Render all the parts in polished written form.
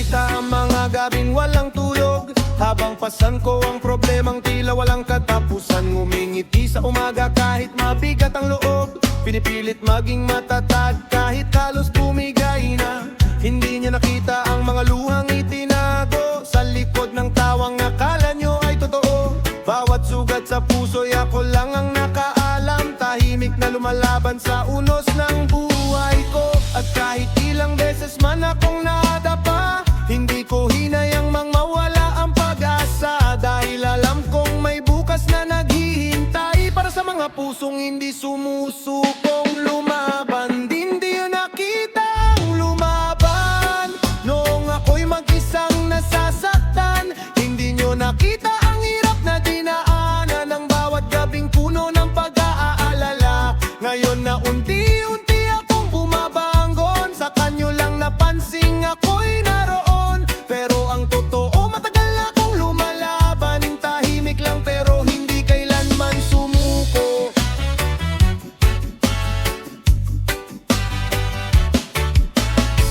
kita ang mga gabing walang tulog, habang pasan ko ang problemang tila walang katapusan. Ngumingiti sa umaga kahit mabigat ang loob, pinipilit maging matatag kahit halos bumigay na. Hindi niya nakita ang mga luhang itinago sa likod ng tawang akala nyo ay totoo. Bawat sugat sa puso'y ako lang ang nakaalam, tahimik na lumalaban sa unos ng buhay ko. At kahit ilang beses man akong nadapa, hindi ko hinayang mang mawala ang pag-asa, dahil alam kong may bukas na naghihintay para sa mga pusong hindi sumusukong lumaban. Hindi yun nakita ang lumaban noong ako'y mag-isang nasasaktan. Hindi nyo nakita ang hirap na dinaanan ng bawat gabing puno ng pag-aalala. Ngayon na unti-unti akong bumabangon, sa kanyo lang napansing ako'y naroon. Pero ang totoo, matagal na akong lumalaban, tahimik lang pero hindi kailanman sumuko.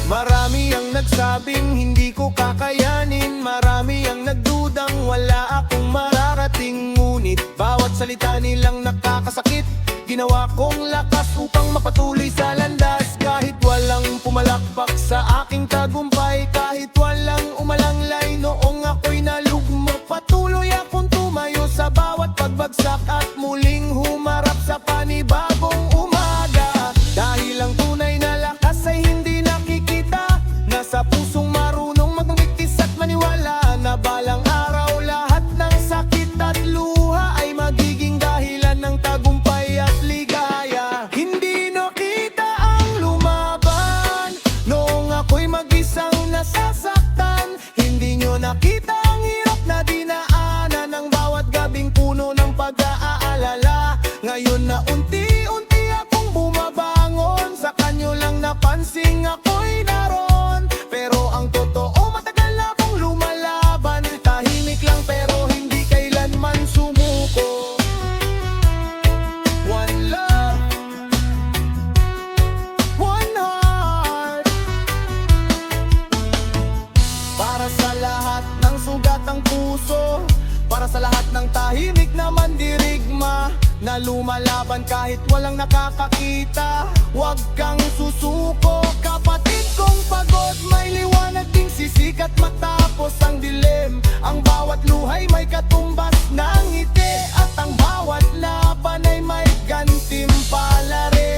Marami ang nagsabing hindi ko kakayanin, marami ang nagdudang wala akong mararating. Ngunit bawat salita nilang nakakasakit, ginawa kong lakas upang mapatuloy sa landas. Kahit walang pumalakpak sa aking tagumpay, kahit walang umalanglay noong ako'y nalugmo, patuloy akong tumayo sa bawat pagbagsak at muling humarap sa panibagong umaga. Dahil ang tunay na lakas ay hindi nakikita, nasa pusong marunong magmigtis at maniwala na balang araw lahat ng sakit at luha ay magiging dahilan ng tagumpay at ligaya. Hindi nakita ang lumaban noong ako'y mag-isang nasasaktan. Hindi nyo nakita ang hirap na dinaanan ng bawat gabing puno ng pag-aalala. Ngayon na unti-unti akong bumabangon, sa kanyo lang napansing ako'y naroon. Pero ang totoo, matagal na akong lumalaban, tahimik lang pero hindi kailanman sumuko. One love, one heart, para sa lahat ng sugat ang puso, para sa lahat ng tahimik na mandirigma, na lumalaban kahit walang nakakakita. Huwag kang susuko, kapatid kong pagod, may liwanag ding sisikat matapos ang dilim. Ang bawat luhay may katumbas ng ngiti, at ang bawat laban ay may gantimpala rin.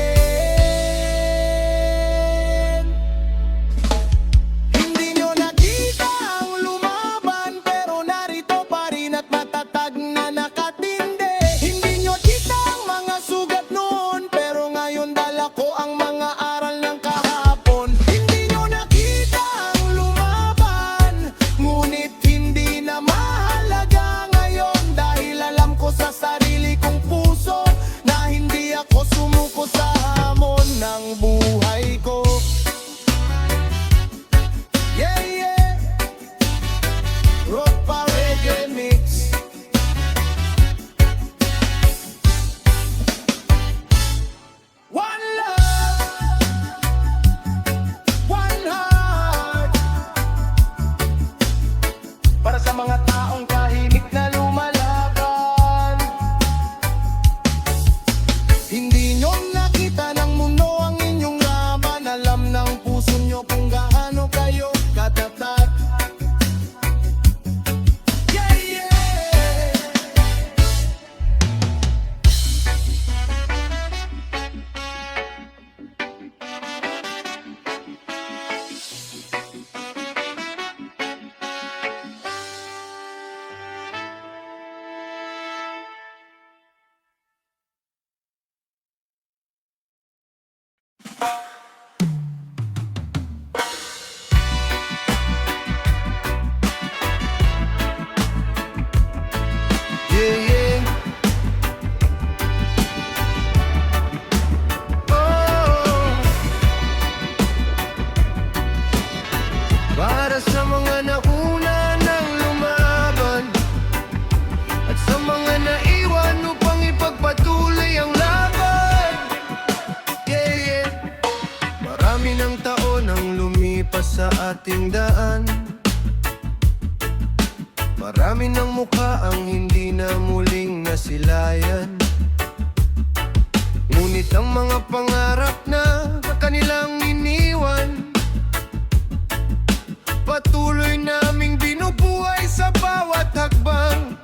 Hindi nyo nakita ang lumaban, pero narito pa rin at matatag na nakatindi. Hindi nyo kita ang mga sugat noon, pero ngayon dala ko ang mga aral ng kahapon. Hindi nyo nakita ang lumaban, ngunit hindi na mahalaga ngayon, dahil alam ko sa sarili kong puso na hindi ako sumuko sa hamon ng buhay ko. Yeah, yeah, rock pa reggae mix. One love, one heart, para sa mga taong tahimik na lumalaban. Hindi nyo nakita ng mundo ang inyong laban, alam ng puso nyo kung gaano kayo katatag. Yeah, yeah. Marami ng mukha ang hindi na muling nasilayan, ngunit ang mga pangarap na kanilang iniwan, patuloy naming binubuhay sa bawat hakbang.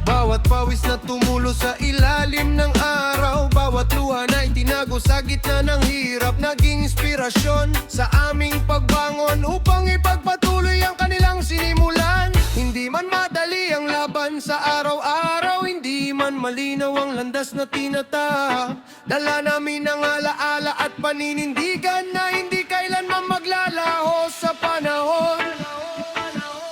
Bawat pawis na tumulo sa ilalim ng araw, bawat luha na itinago sa gitna ng hirap, naging inspirasyon sa aming pagbangon upang ipagpatuloy ang kanilang sinimulan. Hindi man madali ang laban sa araw-araw, hindi man malinaw ang landas na tinatahak, dala namin ang alaala at paninindigan na hindi kailanman maglalaho sa panahon.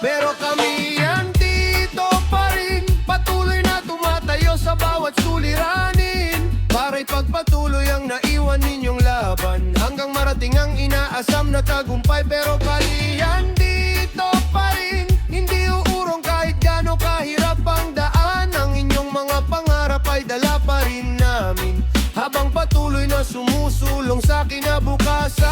Pero kami andito pa rin, patuloy na tumatayo sa bawat suliranin, para ipagpatuloy ang naiwan ninyong laban, hanggang marating ang inaasam na tagumpay. Pero kami andito pa rin, hindi uurong kahit gaano kahirap ang daan, ang inyong mga pangarap ay dala pa rin namin, habang patuloy na sumusulong sa kinabukasan.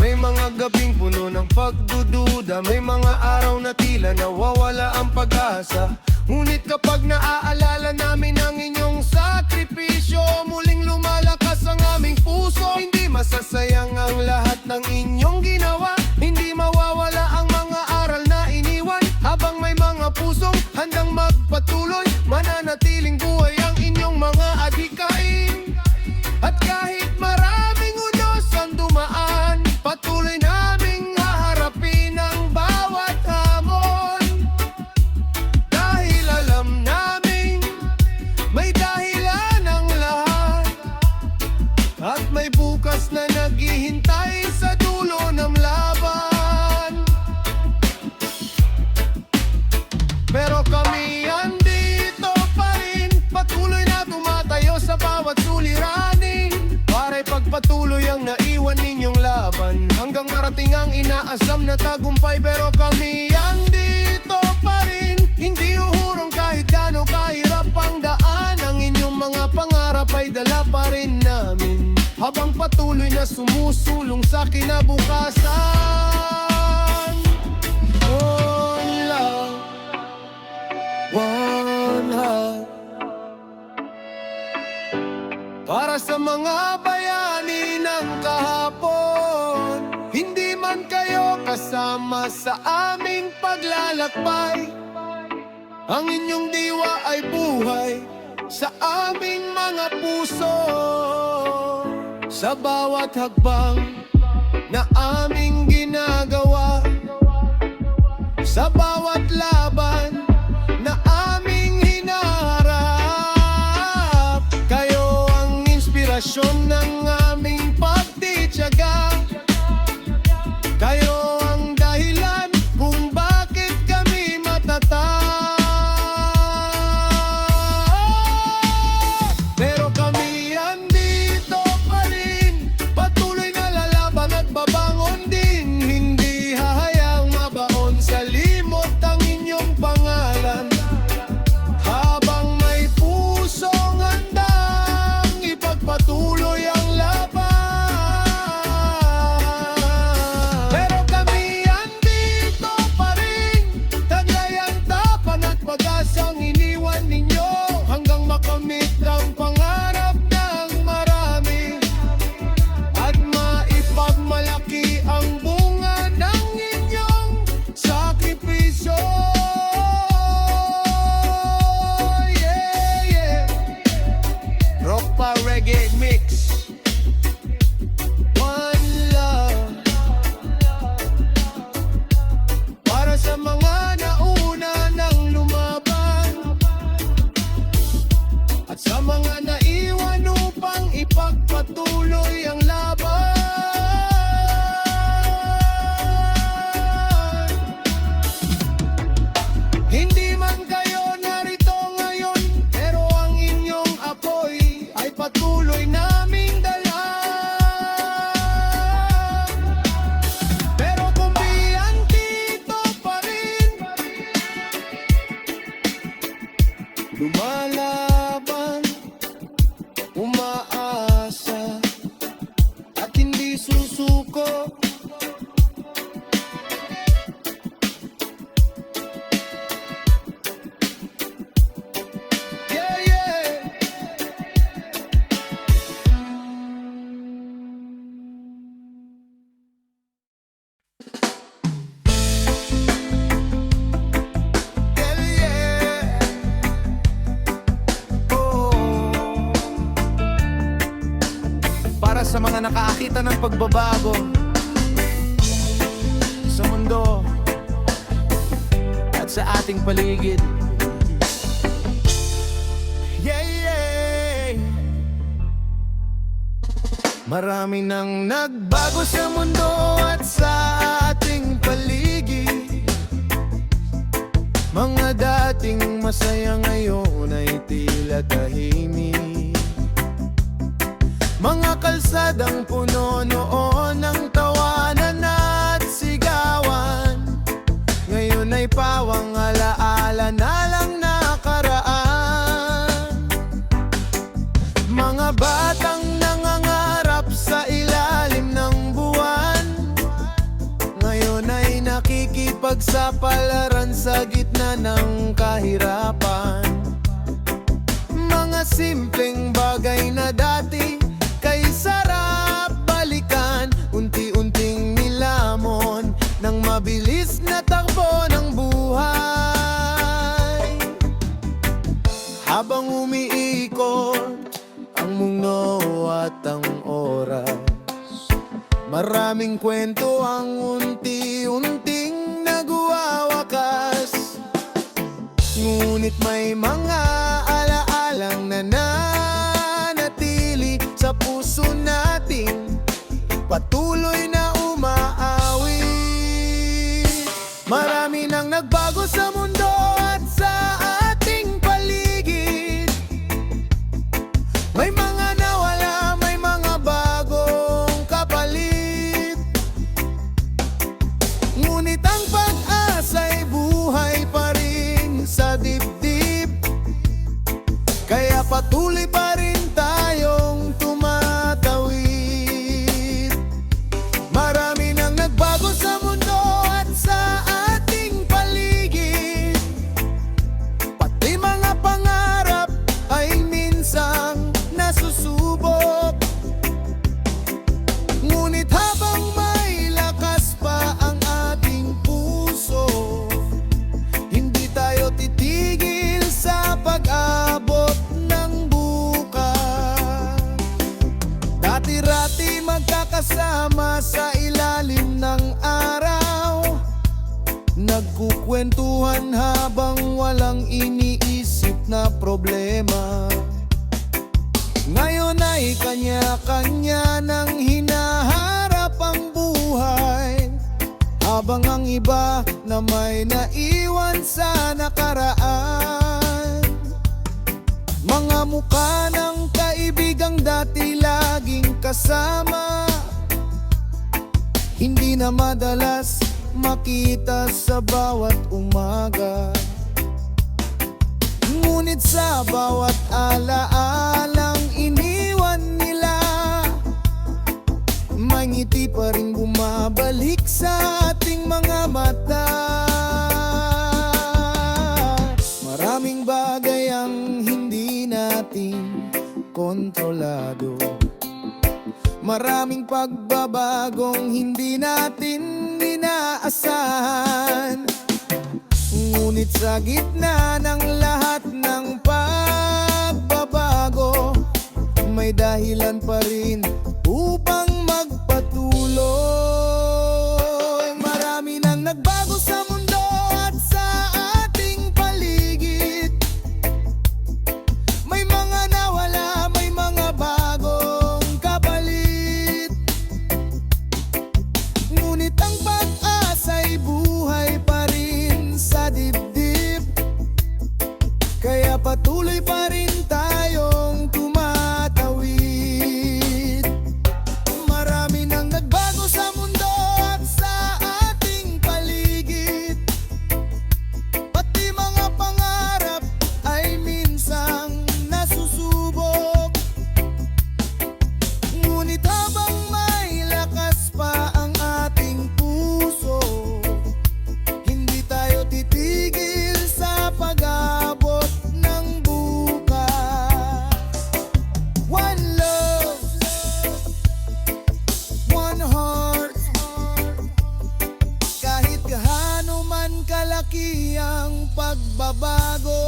May mga gabing puno ng pagdududa, may mga araw na tila nawawala ang pag-asa, ngunit kapag naaalala namin ang inyong sakripisyo, muling lumalakas ang aming puso. Hindi masasayang ang lahat ng inyong ginawa, hindi mawawala ang mga aral na iniwan, habang may mga pusong handang magpatuloy, mananatiling buhay ang inyong mga adhikain. At kahit maraming unos ang dumaan, patuloy naming haharapin ang bawat hamon, dahil alam naming may dahilan ang lahat, at may bukas na naghihintay sa dulo ng laban. Pero kami andito pa rin, patuloy na tumatayo sa bawat suliranin, para ipagpatuloy ang naiwan ninyong laban, hanggang marating ang inaasam na tagumpay. Pero kami andito pa rin, hindi uhurong kahit gaano kahirap ang daan, ang inyong mga pangarap ay dala pa rin namin, habang patuloy na sumusulong sa kinabukasan. One love, one heart, para sa mga bayani ng kahapon. Hindi man kayo kasama sa aming paglalakbay, ang inyong diwa ay buhay sa aming mga puso. Sa bawat hakbang na aming ginagawa, sa bawat laban na aming hinaharap, kayo ang inspirasyon ng aming pagtitiyaga. Kayo ang dahilan kung bakit kami matatag. Pero kami andito pa rin, patuloy na lalaban at babangon makakakita ng pagbabago sa mundo at sa ating paligid. Yeah, yeah. Marami nang nagbago sa mundo at sa ating paligid. Mga dating masaya ngayon ay tila tahimik. Mga kalsadang puno noon ng tawanan at sigawan, ngayon ay pawang alaala na lang nakaraan. Mga batang nangangarap sa ilalim ng buwan, ngayon ay nakikipagsapalaran sa gitna ng kahirapan. Mga simpleng bagay na dati kay sarap balikan, unti-unting nilamon ng mabilis na takbo ng buhay. Habang umiikot ang mundo at ang oras, maraming kwento ang unti-unting nagwawakas. Ngunit may mga alaalang nananatili sa puso natin, patuloy na umaawi. Marami nang nagbago sa mundo at sa ating paligid. May mga nawala, may mga bagong kapalit. Ngunit ang pag-asa'y buhay pa rin sa dibdib, kaya patuloy pa rin tayong tumatawid. Marami nang nagbago sa mundo at sa ating paligid, pati mga pangarap ay minsang nasusubok. Ngunit habang may lakas pa ang ating puso, hindi tayo titigil sa pag-abot ng bukas. Dati-rati magkakasama sa ilalim ng araw, nagkukwentuhan habang walang iniisip na problema. Ngayon ay kanya-kanya nang hinaharap ang buhay, habang ang iba na may naiwan sa nakaraan. Mga mukha ng kaibigang dati laging kasama, hindi na madalas makita sa bawat umaga. Ngunit sa bawat alaalang iniwan nila, may ngiti pa rin bumabalik sa ating mga mata. Maraming bagay ang hindi natin kontrolado, maraming pagbabagong hindi natin inaasahan. Ngunit sa gitna ng lahat ng pagbabago, may dahilan pa rin upang magpatuloy. Marami nang nagbago sa mundo at sa ating paligid. May mga nawala, may mga bagong kapalit. Ngunit ang pag-asa'y buhay pa rin sa dibdib, kaya patuloy pa rin tayong tumatawid. Marami nang nagbago sa mundo at sa ating paligid, pati mga pangarap ay minsang nasusubok. Ngunit habang may lakas pa ang ating puso, hindi tayo titigil sa pag-abot ng bukas. One love, one heart, kahit gaano man kalaki ang pagbabago,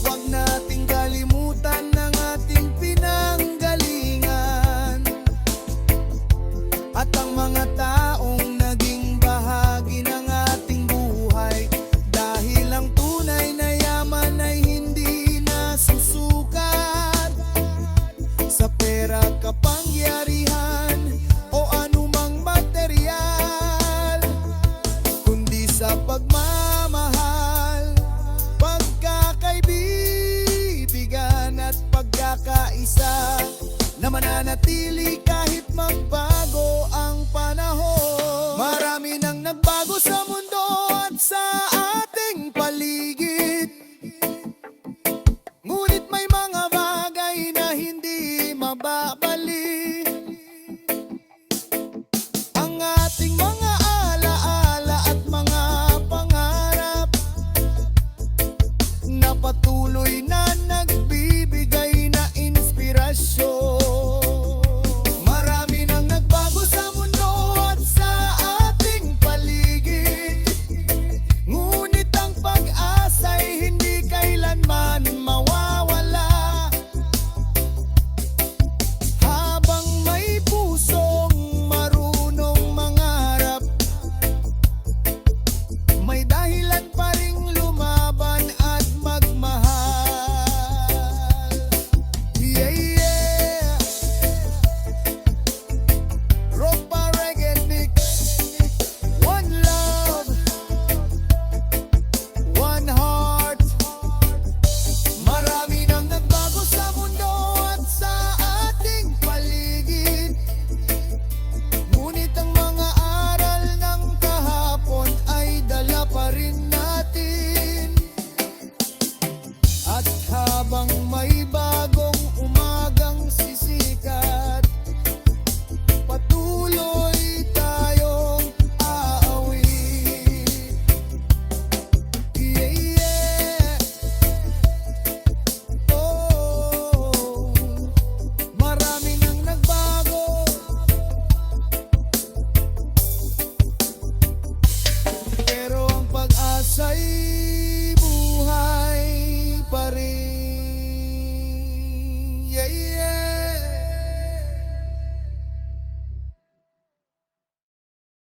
huwag nating kalimutan ang ating pinanggalingan. mga taong naging bahagi ng ating buhay. Dahil ang tunay na yaman ay hindi nasusukat sa pera, kapangyarihan o anumang material, kundi sa pagmamahal, pagkakaibigan at pagkakaisa na mananatili